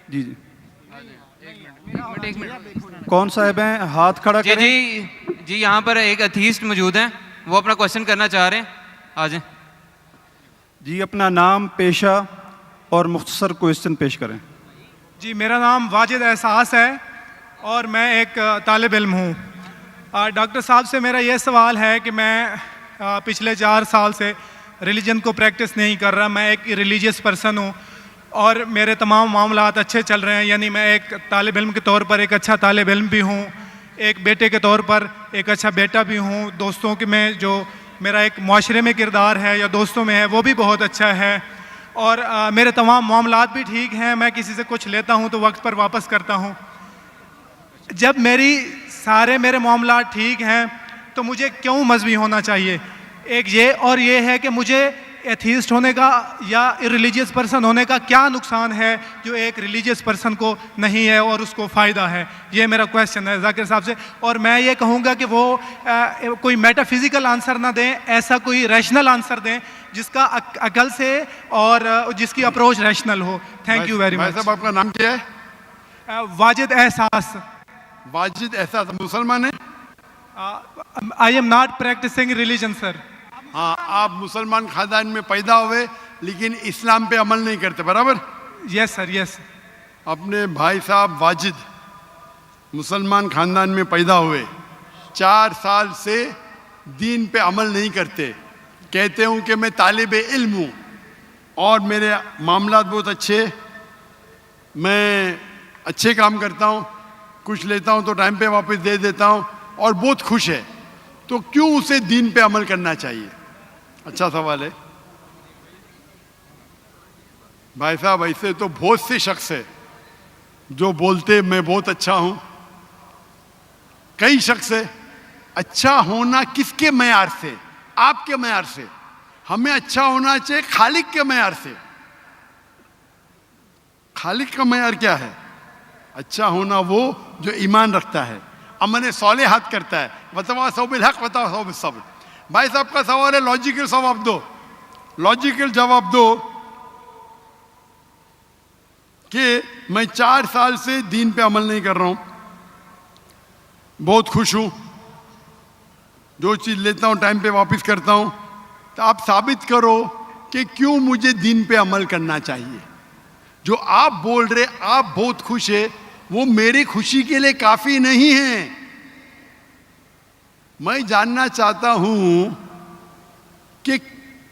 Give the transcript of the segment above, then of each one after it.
जी जी, कौन साहब हैं, हाथ खड़ा जी करें। जी जी, यहाँ पर एक अथीस्ट मौजूद हैं, वो अपना क्वेश्चन करना चाह रहे हैं। आ जाएं। जी, अपना नाम, पेशा और मुख्तसर क्वेश्चन पेश करें। जी, मेरा नाम वाजिद एहसास है और मैं एक तालिब इल्म हूँ। डॉक्टर साहब से मेरा ये सवाल है कि मैं पिछले 4 साल से रिलीजन को प्रैक्टिस नहीं कर रहा। मैं एक रिलीजियस पर्सन हूँ और मेरे तमाम मामलात अच्छे चल रहे हैं। यानी मैं एक तालिब इल्म के तौर पर एक अच्छा तालिब इल्म भी हूँ, एक बेटे के तौर पर एक अच्छा बेटा भी हूँ। दोस्तों के में जो मेरा एक माशरे में किरदार है या दोस्तों में है वो भी बहुत अच्छा है और मेरे तमाम मामलात भी ठीक हैं। मैं किसी से कुछ लेता हूँ तो वक्त पर वापस करता हूँ। जब मेरे मामलात ठीक हैं तो मुझे क्यों मजहबी होना चाहिए? एक ये और ये है कि मुझे एथीस्ट होने का या इरिलीजियस पर्सन होने का क्या नुकसान है जो एक रिलीजियस पर्सन को नहीं है और उसको फ़ायदा है? ये मेरा क्वेश्चन है जाकिर साहब से। और मैं ये कहूँगा कि वो कोई मेटाफिजिकल आंसर ना दें, ऐसा कोई रैशनल आंसर दें जिसका अकल से और जिसकी अप्रोच रैशनल हो। Thank you very much. भाई साहब, आपका नाम क्या है? वाजिद एहसास। वाजिद एहसास मुसलमान है? I am not practicing religion sir. हाँ, आप मुसलमान खानदान में पैदा हुए लेकिन इस्लाम पे अमल नहीं करते, बराबर? Yes sir, yes. अपने भाई साहब वाजिद मुसलमान खानदान में पैदा हुए, 4 साल से दीन पे अमल नहीं करते। कहते हूँ कि मैं तालिब इल्म हूँ और मेरे मामलात बहुत अच्छे, मैं अच्छे काम करता हूँ, कुछ लेता हूँ तो टाइम पे वापस दे देता हूँ और बहुत खुश है, तो क्यों उसे दीन पे अमल करना चाहिए? अच्छा सवाल है भाई साहब। ऐसे तो बहुत से शख्स है जो बोलते मैं बहुत अच्छा हूं। कई शख्स है। अच्छा होना किसके मैयार से? आपके मैयार से। हमें अच्छा होना चाहिए खालिक के मैयार से। खालिक का मैयार क्या है? अच्छा होना वो जो ईमान रखता है, अमल सौलेहात करता है। वतवासौ बिल हक वतवासौ बिस सब्र। भाई साहब का सवाल है, लॉजिकल जवाब दो, लॉजिकल जवाब दो कि मैं 4 साल से दीन पे अमल नहीं कर रहा हूं, बहुत खुश हूं, जो चीज लेता हूं टाइम पे वापस करता हूं। तो आप साबित करो कि क्यों मुझे दीन पे अमल करना चाहिए। जो आप बोल रहे आप बहुत खुश है, वो मेरी खुशी के लिए काफी नहीं है। मैं जानना चाहता हूं कि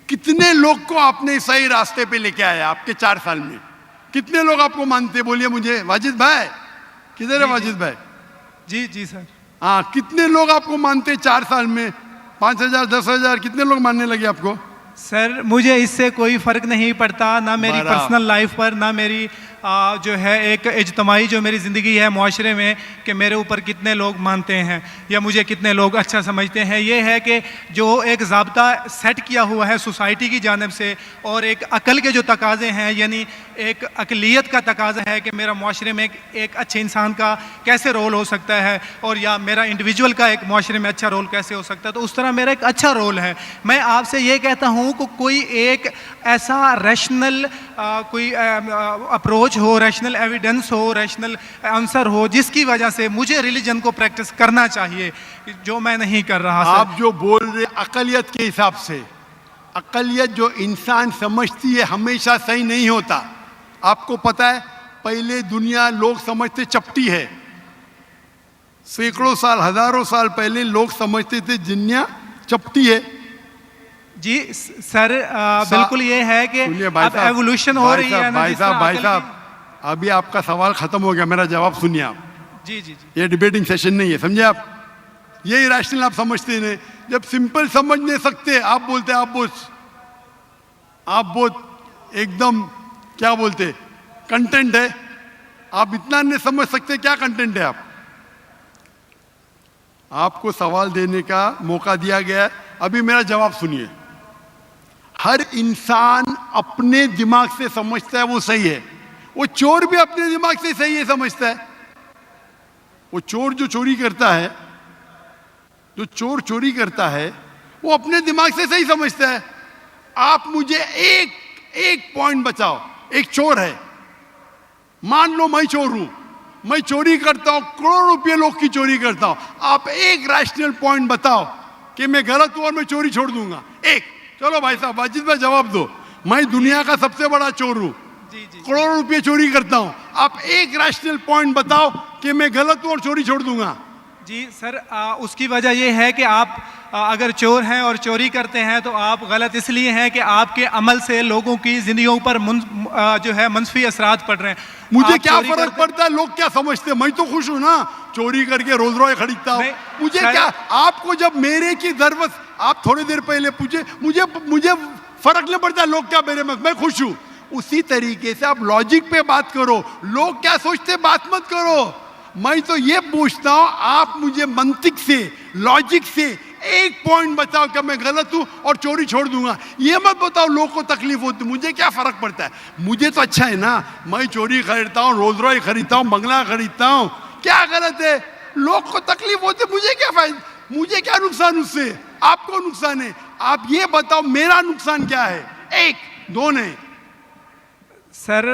कितने लोग को आपने सही रास्ते पे लेके आया आपके 4 साल में। कितने लोग आपको मानते? बोलिए मुझे। वाजिद भाई किधर है? वाजिद भाई जी जी सर। हाँ, कितने लोग आपको मानते 4 साल में? 5,000 10,000 कितने लोग मानने लगे आपको? सर मुझे इससे कोई फ़र्क नहीं पड़ता, ना मेरी पर्सनल लाइफ पर, ना मेरी जो है एक इज्तमाही जो मेरी ज़िंदगी है माशरे में, कि मेरे ऊपर कितने लोग मानते हैं या मुझे कितने लोग अच्छा समझते हैं। ये है कि जो एक ज़ाब्ता सेट किया हुआ है सोसाइटी की जानिब से और एक अकल के जो तकाज़े हैं, यानी एक अकलियत का तकाज़ा है कि मेरा माशरे में एक अच्छे इंसान का कैसे रोल हो सकता है और या मेरा इंडिविजुअल का एक माशरे में अच्छा रोल कैसे हो सकता है, तो उस तरह मेरा एक अच्छा रोल है। मैं आपसे ये कहता हूँ कि कोई एक ऐसा रैशनल कोई अप्रोच हो, रैशनल एविडेंस हो, रैशनल आंसर हो जिसकी वजह से मुझे रिलीजन को प्रैक्टिस करना चाहिए, जो मैं नहीं कर रहा। आप जो बोल रहे अकलियत के हिसाब से, अकलियत जो इंसान समझती है हमेशा सही नहीं होता। आपको पता है, पहले दुनिया लोग समझते चपटी है। सैकड़ों साल, हजारों साल पहले लोग समझते थे दुनिया चपटी है। जी सर, बिल्कुल ये है कि अब एवोल्यूशन हो रही है। भाई साहब अभी आपका सवाल खत्म हो गया, मेरा जवाब सुनिए आप। जी जी जी। ये डिबेटिंग सेशन नहीं है, समझे आप? ये रैशनल आप समझते नहीं। जब सिंपल समझ नहीं सकते आप बोलते आप बहुत एकदम क्या बोलते कंटेंट है। आप इतना नहीं समझ सकते क्या कंटेंट है। आपको सवाल देने का मौका दिया गया, अभी मेरा जवाब सुनिए। हर इंसान अपने दिमाग से समझता है वो सही है। वो चोर भी अपने दिमाग से सही है समझता है। वो चोर जो चोरी करता है, जो चोर चोरी करता है, वो अपने दिमाग से सही समझता है। आप मुझे एक पॉइंट बताओ, एक चोर है, मान लो मैं चोर हूं, मैं चोरी करता हूं, करोड़ों रुपए लोग की चोरी करता हूं, आप एक रैशनल पॉइंट बताओ कि मैं गलत हूं और मैं चोरी छोड़ दूंगा। एक, चलो भाई साहब वाजिद भाई जवाब दो, मैं दुनिया का सबसे बड़ा चोर हूं, करोड़ों रुपए चोरी करता हूं, आप एक रैशनल पॉइंट बताओ कि मैं गलत हूं और चोरी छोड़ दूंगा। जी सर, उसकी वजह ये है कि आप अगर चोर हैं और चोरी करते हैं तो आप गलत इसलिए हैं कि आपके अमल से लोगों की जिंदगियों पर जो है मनफी असरात पड़ रहे हैं। मुझे आप क्या चोरी फर्क करते- पड़ता है लोग क्या समझते हैं, मैं तो खुश हूं ना, चोरी करके रोज रॉय खरीदता हूं, नहीं, मुझे सर- क्या, आपको जब मेरे की जरूरत, आप थोड़ी देर पहले पूछे, मुझे फर्क नहीं पड़ता लोग क्या मेरे में, मैं खुश हूं। उसी तरीके से आप लॉजिक पे बात करो, लोग क्या सोचते बात मत करो। मैं तो ये पूछता हूं, आप मुझे मंतिक से, लॉजिक से एक पॉइंट बताओ कि मैं गलत हूं और चोरी छोड़ दूंगा। ये मत बताओ लोग को तकलीफ होती, मुझे क्या फर्क पड़ता है, मुझे तो अच्छा है ना, मैं चोरी खरीदता हूं, रोज रॉय खरीदता हूं, बंगला खरीदता हूं, क्या गलत है? लोग को तकलीफ होती, मुझे क्या फायदा, मुझे क्या नुकसान उससे, आपको नुकसान है। आप ये बताओ मेरा नुकसान क्या है, एक दो नहीं। सर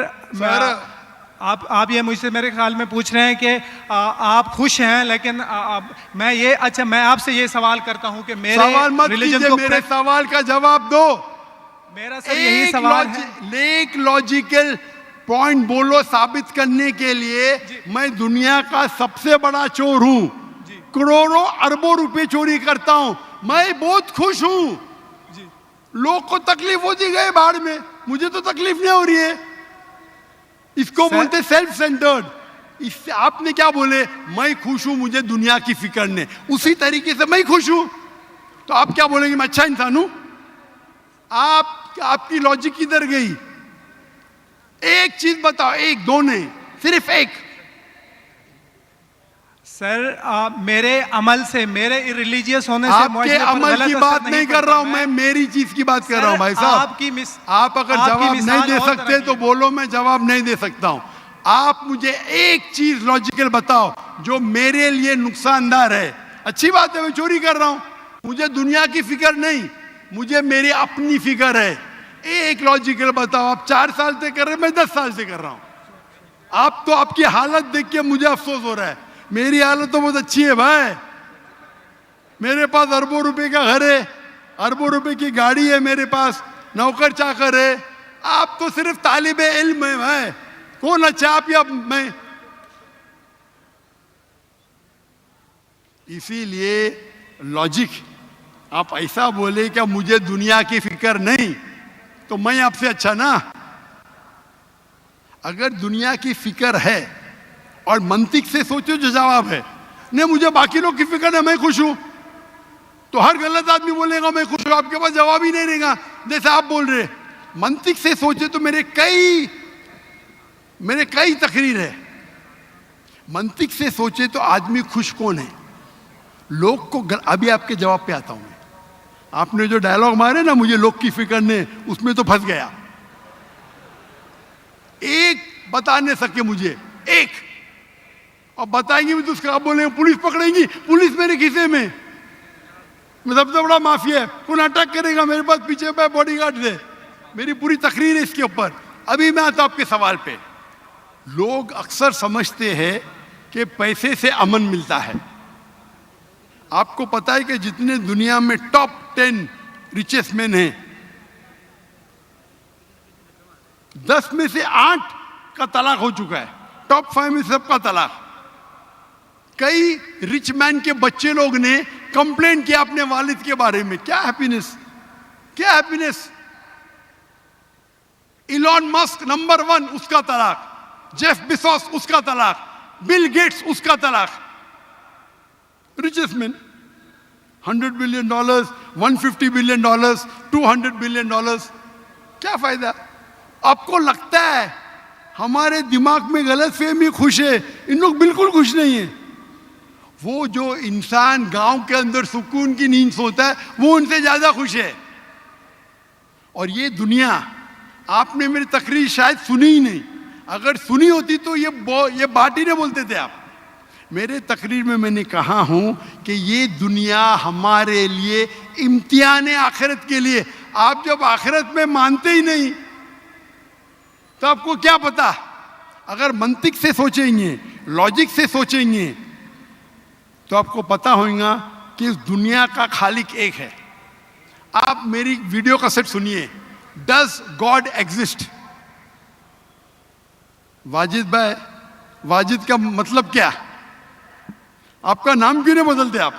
आप ये मुझसे मेरे ख्याल में पूछ रहे हैं कि आप खुश हैं, लेकिन मैं ये, अच्छा मैं आपसे ये सवाल करता हूं कि मेरे सवाल मत रिलीजन कीजिए, को मेरे सवाल का जवाब दो। मेरा सर यही सवाल है। एक लॉजिकल पॉइंट बोलो साबित करने के लिए, मैं दुनिया का सबसे बड़ा चोर हूं, करोड़ों अरबों रुपए चोरी करता हूं, मैं बहुत खुश हूं। लोग को तकलीफ होती गए बाढ़ में, मुझे तो तकलीफ नहीं हो रही है। इसको बोलते सेल्फ सेंटर्ड। इससे आपने क्या बोले, मैं खुश हूं, मुझे दुनिया की फिक्र नहीं, उसी तरीके से मैं खुश हूं, तो आप क्या बोलेंगे मैं अच्छा इंसान हूं? आपकी लॉजिक किधर गई? एक चीज बताओ, एक दो नहीं, सिर्फ एक। सर मेरे अमल से, मेरे रिलीजियस होने से आपके अमल की बात नहीं कर रहा हूं मैं, मेरी चीज की बात कर रहा हूं भाई साहब। आप अगर जवाब नहीं दे सकते तो बोलो, मैं जवाब नहीं दे सकता हूं। आप मुझे एक चीज लॉजिकल बताओ जो मेरे लिए नुकसानदार है। अच्छी बात है, मैं चोरी कर रहा हूं, मुझे दुनिया की फिक्र नहीं, मुझे मेरी अपनी फिक्र है। एक लॉजिकल बताओ, आप 4 साल से कर रहे, मैं 10 साल से कर रहा हूं। आप तो, आपकी हालत देख के मुझे अफसोस हो रहा है, मेरी हालत तो बहुत अच्छी है भाई, मेरे पास अरबों रुपए का घर है, अरबों रुपए की गाड़ी है मेरे पास, नौकर चाकर है। आप तो सिर्फ तालिबे इल्म है भाई, कौन अच्छा आप या मैं? इसीलिए लॉजिक, आप ऐसा बोले क्या मुझे दुनिया की फिक्र नहीं, तो मैं आपसे अच्छा ना? अगर दुनिया की फिक्र है और मंतिक से सोचो जो जवाब है, नहीं मुझे बाकी लोग की फिक्र है, मैं खुश हूं, तो हर गलत आदमी बोलेगा मैं खुश हूं, आपके पास जवाब ही नहीं रहेगा जैसे आप बोल रहे। मंतिक से सोचे तो मेरे कई तकरीर है। मंतिक से सोचे तो आदमी खुश कौन है? लोग को अभी आपके जवाब पे आता हूं मैं। आपने जो डायलॉग मारे ना, मुझे लोग की फिक्र नहीं, उसमें तो फंस गया। एक बता नहीं सके मुझे, एक, अब बताएंगे भी तो उसका आप बोलेंगे पुलिस पकड़ेगी, पुलिस मेरे खीसे में, मैं सबसे बड़ा माफिया है, कौन अटैक करेगा, मेरे पास पीछे पे बॉडीगार्ड है। मेरी पूरी तकरीर है इसके ऊपर। अभी मैं आता आपके सवाल पे। लोग अक्सर समझते हैं कि पैसे से अमन मिलता है। आपको पता है कि जितने दुनिया में टॉप 10 रिचेस्ट मैन हैं, 10 में से 8 का तलाक हो चुका है, टॉप 5 में सबका तलाक। कई रिच मैन के बच्चे लोग ने कंप्लेंट किया अपने वालिद के बारे में, क्या हैप्पीनेस, क्या हैप्पीनेस। इलॉन मस्क नंबर 1, उसका तलाक, जेफ बेजोस उसका तलाक, बिल गेट्स उसका तलाक। Richest man, $100 billion, $150 billion, $200 billion, क्या फायदा? आपको लगता है हमारे दिमाग में गलत फहमी, खुश है, इन लोग बिल्कुल खुश नहीं है। वो जो इंसान गांव के अंदर सुकून की नींद सोता है, वो उनसे ज्यादा खुश है। और ये दुनिया, आपने मेरी तकरीर शायद सुनी ही नहीं, अगर सुनी होती तो ये बात ही नहीं बोलते थे आप। मेरे तकरीर में मैंने कहा हूं कि ये दुनिया हमारे लिए इम्तिहान है आखिरत के लिए। आप जब आखिरत में मानते ही नहीं तो आपको क्या पता? अगर मंतिक से सोचेंगे, लॉजिक से सोचेंगे, तो आपको पता होगा कि इस दुनिया का खालिक एक है। आप मेरी वीडियो कैसेट सुनिए, डज गॉड एग्जिस्ट। वाजिद भाई, वाजिद का मतलब क्या? आपका नाम क्यों नहीं बदलते आप?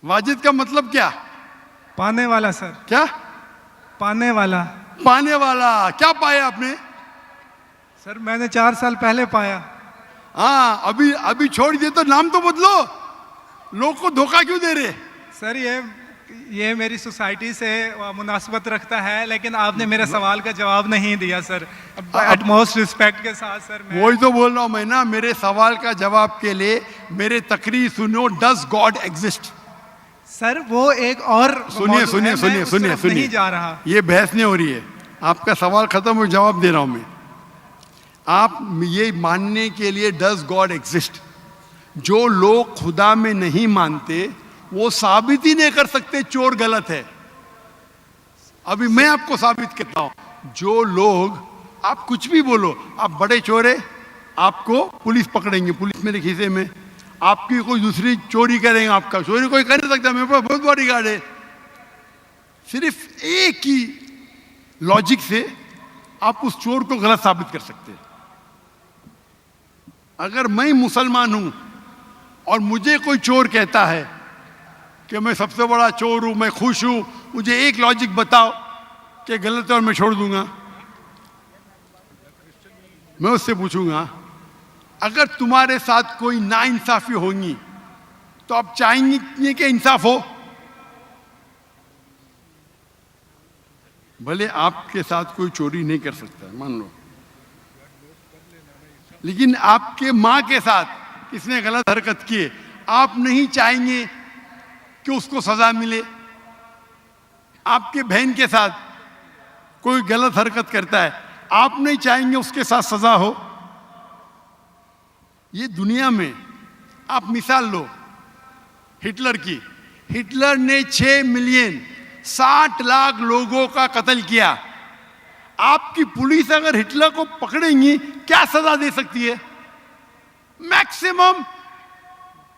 वाजिद का मतलब क्या? पाने वाला सर। क्या? पाने वाला। पाने वाला। क्या पाया आपने? सर मैंने 4 साल पहले पाया। हाँ, अभी छोड़ दिए तो नाम तो बदलो। लोग को धोखा क्यों दे रहे? सर ये मेरी सोसाइटी से मुनासबत रखता है, लेकिन आपने मेरे सवाल का जवाब नहीं दिया सर। एटमोस्ट रिस्पेक्ट के साथ सर, मैं वही तो बोल रहा हूं मैं ना, मेरे सवाल का जवाब के लिए मेरे तकरीर सुनो। Does God exist? सर वो एक और सुनिए मौजू है, सुनिए मैं सुनिए उस सुनिए तरफ सुनिए, नहीं जा रहा। ये बहस नहीं हो रही है। आपका सवाल खत्म हो, जवाब दे रहा हूं मैं। आप ये मानने के लिए डज गॉड एग्जिस्ट, जो लोग खुदा में नहीं मानते वो साबित ही नहीं कर सकते चोर गलत है। अभी मैं आपको साबित करता हूं। जो लोग, आप कुछ भी बोलो, आप बड़े चोर है, आपको पुलिस पकड़ेंगे, पुलिस मेरे खीसे में, आपकी कोई दूसरी चोरी करेंगे, आपका चोरी कोई कर नहीं सकता, मेरे पास बहुत बड़ी गार्ड है। सिर्फ एक ही लॉजिक से आप उस चोर को गलत साबित कर सकते हैं। अगर मैं मुसलमान हूं और मुझे कोई चोर कहता है कि मैं सबसे बड़ा चोर हूं, मैं खुश हूं, मुझे एक लॉजिक बताओ कि गलत है और मैं छोड़ दूंगा। मैं उससे पूछूंगा, अगर तुम्हारे साथ कोई नाइंसाफी होगी तो आप चाहेंगे कि इंसाफ हो? भले आपके साथ कोई चोरी नहीं कर सकता, मान लो, लेकिन आपके मां के साथ किसने गलत हरकत की है, आप नहीं चाहेंगे कि उसको सजा मिले? आपके बहन के साथ कोई गलत हरकत करता है, आप नहीं चाहेंगे उसके साथ सजा हो? ये दुनिया में आप मिसाल लो हिटलर की। हिटलर ने 6 मिलियन 60 लाख लोगों का कत्ल किया। आपकी पुलिस अगर हिटलर को पकड़ेंगी क्या सजा दे सकती है? मैक्सिमम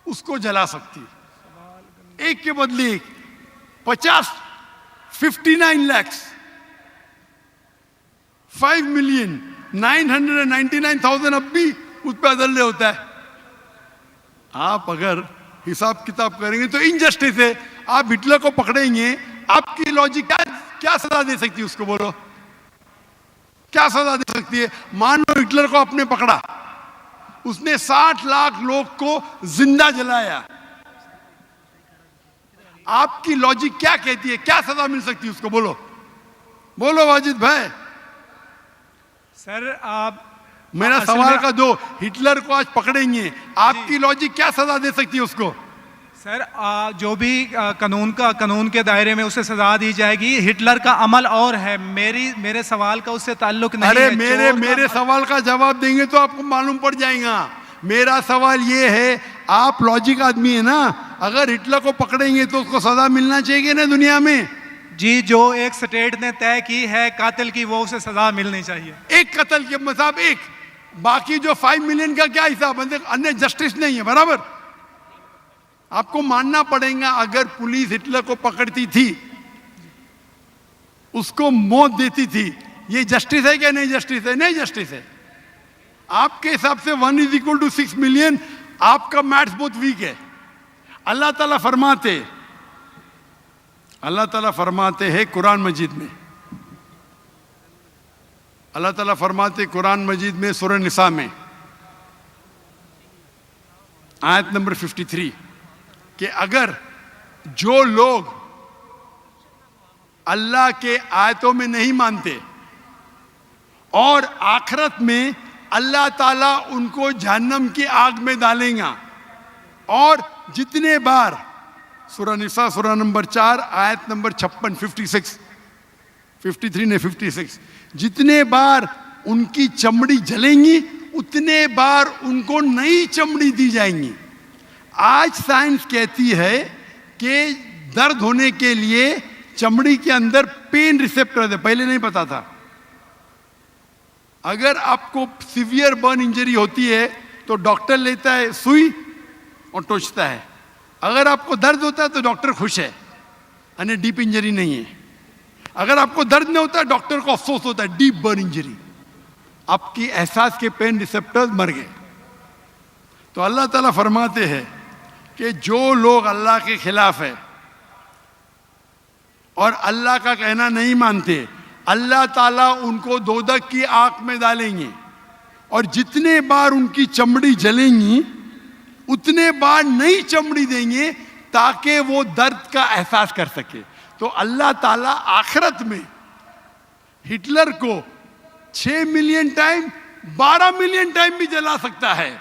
उसको जला सकती है। एक के बदले एक 59 लाख 5,999,000 अब भी उस पर अदल्य होता है। आप अगर हिसाब किताब करेंगे तो इनजस्टिस है। आप हिटलर को पकड़ेंगे, आपकी लॉजिक क्या सजा दे सकती है उसको? बोलो, क्या सजा दे सकती है? मान लो हिटलर को आपने पकड़ा, उसने 60 लाख लोग को जिंदा जलाया, आपकी लॉजिक क्या कहती है? क्या सजा मिल सकती है उसको? बोलो बोलो वाजिद भाई। सर आप मेरा सवाल का दो, हिटलर को आज पकड़ेंगे, आपकी लॉजिक क्या सजा दे सकती है उसको? सर जो भी कानून के दायरे में उसे सजा दी जाएगी। हिटलर का अमल और है, मेरे सवाल का उससे ताल्लुक नहीं अरे है। मेरे सवाल का जवाब देंगे तो आपको मालूम पड़ जाएगा। मेरा सवाल ये है, आप लॉजिक आदमी है ना, अगर हिटलर को पकड़ेंगे तो उसको सजा मिलना चाहिए ना दुनिया में? जी, जो एक स्टेट ने तय की है कातिल की, वो उसे सजा मिलनी चाहिए। एक कत्ल के मतलब एक, बाकी जो 5 मिलियन का क्या हिसाब? अन्य जस्टिस नहीं है, बराबर? आपको मानना पड़ेगा, अगर पुलिस हिटलर को पकड़ती थी, उसको मौत देती थी, ये जस्टिस है क्या? नहीं जस्टिस है, नहीं जस्टिस है। आपके हिसाब से 1 = 6 मिलियन, आपका मैथ्स बहुत वीक है। अल्लाह ताला फरमाते हैं कुरान मजीद में, अल्लाह ताला फरमाते कुरान मजीद में सूरह निसा में आयत नंबर 53 कि अगर जो लोग अल्लाह के आयतों में नहीं मानते और आखिरत में अल्लाह ताला उनको जहन्नम की आग में डालेगा, और जितने बार, सूरह निसा सूरह नंबर 4 आयत नंबर 56 53 ने 56, जितने बार उनकी चमड़ी जलेंगी उतने बार उनको नई चमड़ी दी जाएंगी। आज साइंस कहती है कि दर्द होने के लिए चमड़ी के अंदर पेन रिसेप्टर है, पहले नहीं पता था। अगर आपको सीवियर बर्न इंजरी होती है तो डॉक्टर लेता है सुई और टोचता है। अगर आपको दर्द होता है तो डॉक्टर खुश है, यानी डीप इंजरी नहीं है। अगर आपको दर्द नहीं होता है डॉक्टर को अफसोस होता है, डीप बर्न इंजरी, आपकी एहसास के पेन रिसेप्टर्स मर गए। तो अल्लाह ताला फरमाते हैं कि जो लोग अल्लाह के खिलाफ है और अल्लाह का कहना नहीं मानते, अल्लाह ताला उनको दोजख की आग में डालेंगे और जितने बार उनकी चमड़ी जलेंगी उतने बार नई चमड़ी देंगे ताकि वो दर्द का एहसास कर सके। तो अल्लाह ताला आखिरत में हिटलर को 6 मिलियन टाइम 12 मिलियन टाइम भी जला सकता है।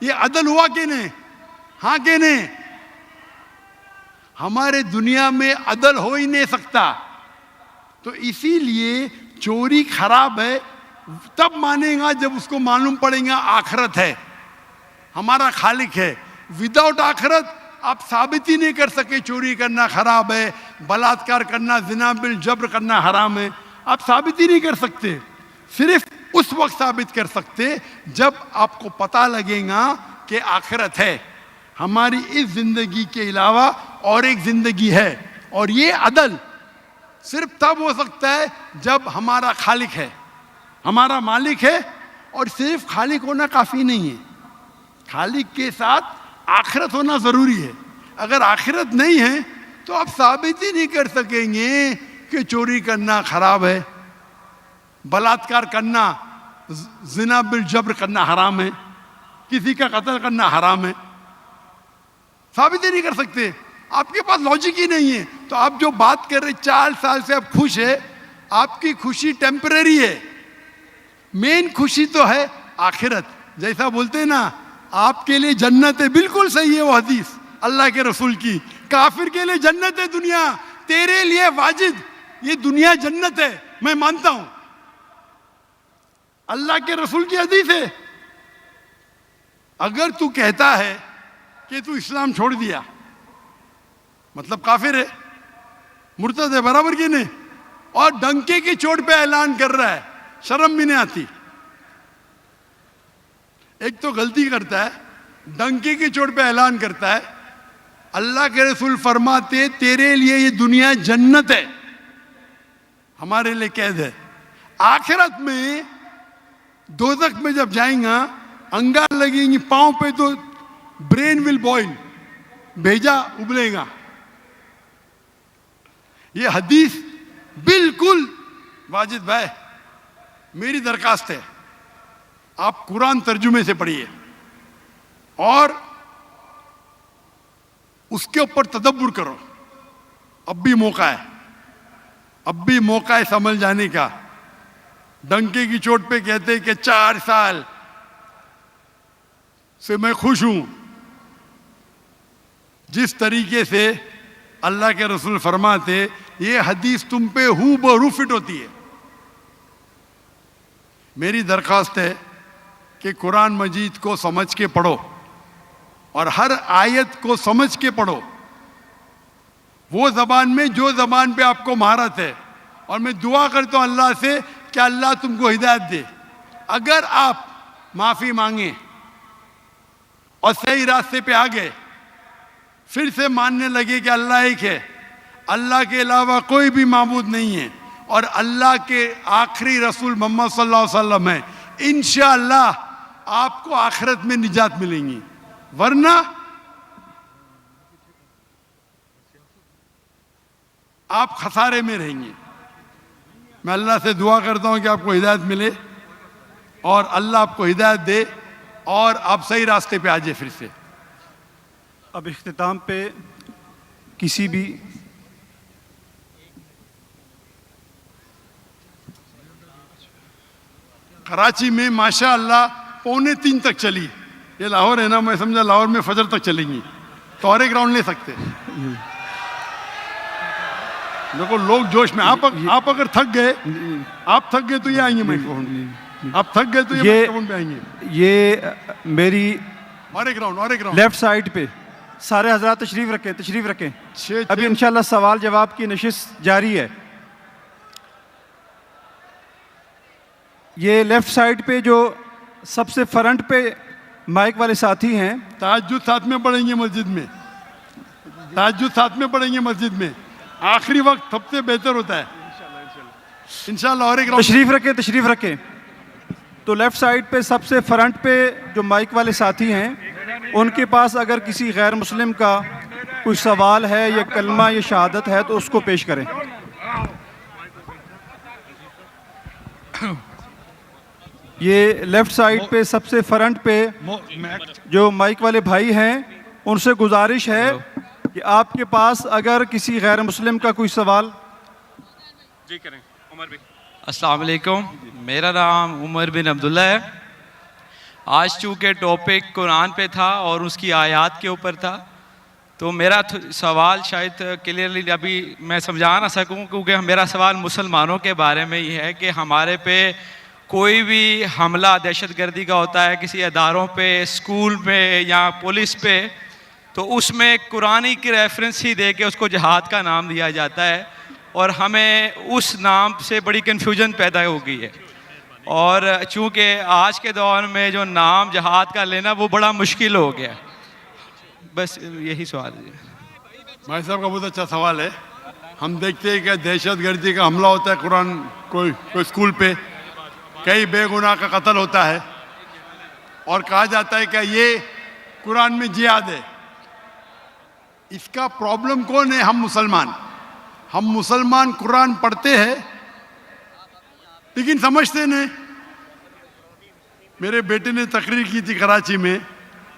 ये अदल हुआ कि नहीं? हाँ कि नहीं? हमारे दुनिया में अदल हो ही नहीं सकता। तो इसीलिए चोरी खराब है तब मानेगा जब उसको मालूम पड़ेगा आखिरत है, हमारा खालिक है। विदाउट आखिरत आप साबित ही नहीं कर सके चोरी करना खराब है, बलात्कार करना, जिना बिल जब्र करना हराम है, आप साबित ही नहीं कर सकते। सिर्फ उस वक्त साबित कर सकते जब आपको पता लगेगा कि आखिरत है, हमारी इस जिंदगी के अलावा और एक जिंदगी है। और ये अदल सिर्फ तब हो सकता है जब हमारा खालिक है, हमारा मालिक है। और सिर्फ खालिक होना काफ़ी नहीं है, खालिक के साथ आखिरत होना ज़रूरी है। अगर आखिरत नहीं है तो आप साबित ही नहीं कर सकेंगे कि चोरी करना खराब है, बलात्कार करना, जिना बिल जब्र करना हराम है, किसी का कत्ल करना हराम है, साबित ही नहीं कर सकते। आपके पास लॉजिक ही नहीं है। तो आप जो बात कर रहे 4 साल से आप खुश है, आपकी खुशी टेम्परेरी है, मेन खुशी तो है आखिरत। जैसा बोलते हैं ना, आपके लिए जन्नत है, बिल्कुल सही है वो हदीस अल्लाह के रसूल की। काफिर के लिए जन्नत है दुनिया, तेरे लिए वाजिद ये दुनिया जन्नत है, मैं मानता हूं, अल्लाह के रसूल की हदीस है। अगर तू कहता है कि तू इस्लाम छोड़ दिया मतलब काफिर है, मुर्तद है, बराबर की नहीं, और डंके की चोट पे ऐलान कर रहा है, शर्म भी नहीं आती। एक तो गलती करता है, डंके की चोट पे ऐलान करता है। अल्लाह के रसूल फरमाते तेरे लिए ये दुनिया जन्नत है, हमारे लिए कैद है। आखिरत में दोजख में जब जाएगा अंगार लगेंगी पांव पे तो ब्रेन विल बॉइल, भेजा उबलेगा। ये हदीस बिल्कुल वाजिद भाई, मेरी दरखास्त है आप कुरान तर्जुमे से पढ़िए और उसके ऊपर तदब्बुर करो। अब भी मौका है, अब भी मौका है समझ जाने का। डंके की चोट पे कहते हैं कि 4 साल से मैं खुश हूं। जिस तरीके से अल्लाह के रसूल फरमाते ये हदीस तुम पे हूबहू फिट होती है। मेरी दरखास्त है कि कुरान मजीद को समझ के पढ़ो और हर आयत को समझ के पढ़ो, वो ज़बान में जो ज़बान पे आपको महारत है। और मैं दुआ करता हूँ अल्लाह से कि अल्लाह तुमको हिदायत दे। अगर आप माफ़ी मांगे और सही रास्ते पे आ गए, फिर से मानने लगे कि अल्लाह एक है, अल्लाह के अलावा कोई भी माबूद नहीं है और अल्लाह के आखिरी रसूल मोहम्मद सल्लल्लाहु अलैहि वसल्लम है, इंशाअल्लाह आपको आखिरत में निजात मिलेंगी। वरना आप खसारे में रहेंगे। मैं अल्लाह से दुआ करता हूं कि आपको हिदायत मिले और अल्लाह आपको हिदायत दे और आप सही रास्ते पे आ जाए फिर से। अब इख्तिताम पे किसी भी कराची में माशाअल्लाह 2:45 तक चली। ये लाहौर है ना, मैं समझा लाहौर में फजर तक चलेंगी तो और एक राउंड ले सकते। देखो लोग जोश में। आप अगर थक गए, आप थक गए तो ये आएंगे माइक्रोफोन, आप थक गए तो ये माइक्रोफोन पे आएंगे। ये मेरी और एक राउंड लेफ्ट साइड पे सारे हजरात तशरीफ रखें। अभी इंशाल्लाह सवाल जवाब की नशिस्त जारी है। ये लेफ्ट साइड पे जो सबसे फ्रंट पे माइक वाले साथी हैं, तहज्जुद साथ में पढ़ेंगे मस्जिद में, तहज्जुद साथ में पढ़ेंगे मस्जिद में, आखिरी वक्त सबसे बेहतर होता है इंशाल्लाह। और एक तशरीफ रखें। तो लेफ्ट साइड पे सबसे फ्रंट पे जो माइक वाले साथी हैं, उनके पास अगर किसी गैर मुस्लिम का कोई सवाल है या कलमा या शहादत है तो उसको पेश करें। ये लेफ्ट साइड पे सबसे फ्रंट पे जो माइक वाले भाई हैं, उनसे गुजारिश है कि आपके पास अगर किसी गैर मुस्लिम का कोई सवाल जी करें। उमर भाई। अस्सलाम वालेकुम, मेरा नाम उमर बिन अब्दुल्ला है। आज चूँकि टॉपिक कुरान पे था और उसकी आयत के ऊपर था, तो मेरा सवाल शायद क्लियरली अभी मैं समझा ना सकूं, क्योंकि मेरा सवाल मुसलमानों के बारे में ही है कि हमारे पे कोई भी हमला दहशतगर्दी का होता है किसी अदारों पे, स्कूल में या पुलिस पे, तो उसमें कुरानी की रेफरेंस ही दे के उसको जिहाद का नाम दिया जाता है और हमें उस नाम से बड़ी कन्फ्यूजन पैदा हो गई है। और चूँकि आज के दौर में जो नाम जिहाद का लेना वो बड़ा मुश्किल हो गया। बस यही सवाल है। भाई साहब का बहुत अच्छा सवाल है। हम देखते हैं कि दहशतगर्दी का हमला होता है, कुरान कोई स्कूल पे कई बेगुनाह का कत्ल होता है और कहा जाता है कि ये कुरान में जिहाद है। इसका प्रॉब्लम कौन है? हम मुसलमान कुरान पढ़ते हैं लेकिन समझते नहीं। मेरे बेटे ने तकरीर की थी कराची में,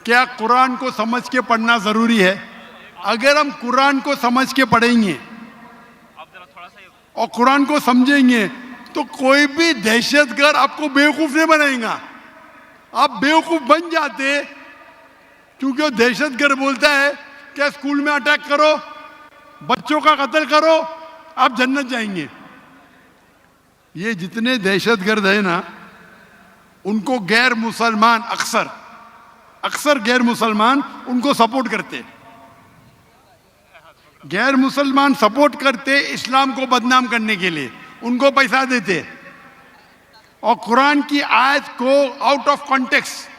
क्या कुरान को समझ के पढ़ना ज़रूरी है? अगर हम कुरान को समझ के पढ़ेंगे और कुरान को समझेंगे तो कोई भी दहशतगर्द आपको बेवकूफ़ नहीं बनाएगा। आप बेवकूफ़ बन जाते क्योंकि वो दहशतगर्द बोलता है क्या स्कूल में अटैक करो, बच्चों का कत्ल करो, आप जन्नत जाएंगे। ये जितने दहशतगर्द है ना, उनको गैर मुसलमान अक्सर गैर मुसलमान उनको सपोर्ट करते। गैर मुसलमान सपोर्ट करते इस्लाम को बदनाम करने के लिए, उनको पैसा देते और कुरान की आयत को आउट ऑफ कॉन्टेक्स्ट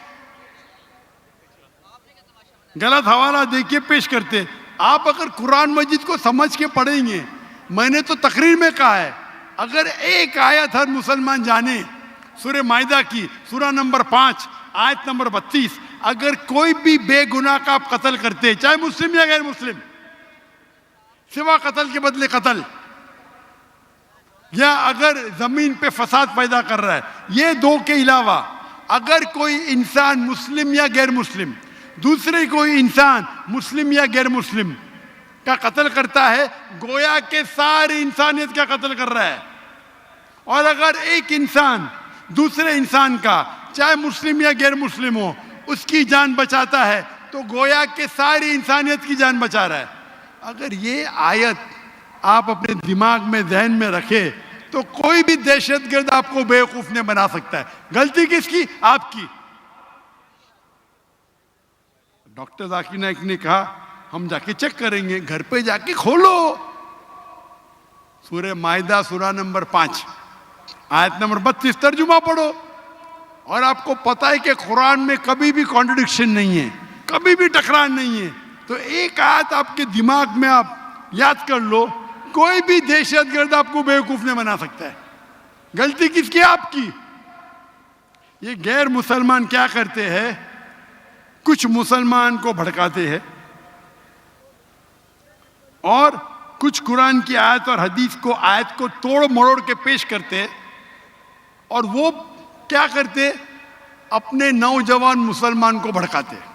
गलत हवाला देके पेश करते। आप अगर कुरान मजीद को समझ के पढ़ेंगे, मैंने तो तकरीर में कहा है, अगर एक आयत हर मुसलमान जाने, सूरह माइदा की सूरह नंबर 5 आयत नंबर 32, अगर कोई भी बेगुनाह का आप कत्ल करते, चाहे मुस्लिम या गैर मुस्लिम, सिवा कत्ल के बदले कत्ल, या अगर जमीन पे फसाद पैदा कर रहा है, ये दो के अलावा अगर कोई इंसान मुस्लिम या गैर मुस्लिम दूसरे कोई इंसान मुस्लिम या गैर मुस्लिम का कत्ल करता है, गोया के सारी इंसानियत का कत्ल कर रहा है। और अगर एक इंसान दूसरे इंसान का, चाहे मुस्लिम या गैर मुस्लिम हो, उसकी जान बचाता है तो गोया के सारी इंसानियत की जान बचा रहा है। अगर ये आयत आप अपने दिमाग में, जहन में रखे तो कोई भी दहशतगर्द आपको बेवकूफ नहीं बना सकता है। गलती किसकी? आपकी। डॉक्टर जाकिर नाइक ने कहा हम जाके चेक करेंगे, घर पे जाके खोलो सूरह माइदा सूरह नंबर 5 आयत नंबर 32 तर्जुमा पढ़ो और आपको पता है कि कुरान में कभी भी कॉन्ट्रडिक्शन नहीं है, कभी भी टकरार नहीं है। तो एक आयत आपके दिमाग में आप याद कर लो, कोई भी दहशतगर्द आपको बेवकूफ नहीं बना सकता है। गलती किसकी? आपकी। ये गैर मुसलमान क्या करते हैं, कुछ मुसलमान को भड़काते हैं और कुछ कुरान की आयत और हदीस को, आयत को तोड़ मरोड़ के पेश करते हैं और वो क्या करते, अपने नौजवान मुसलमान को भड़काते हैं।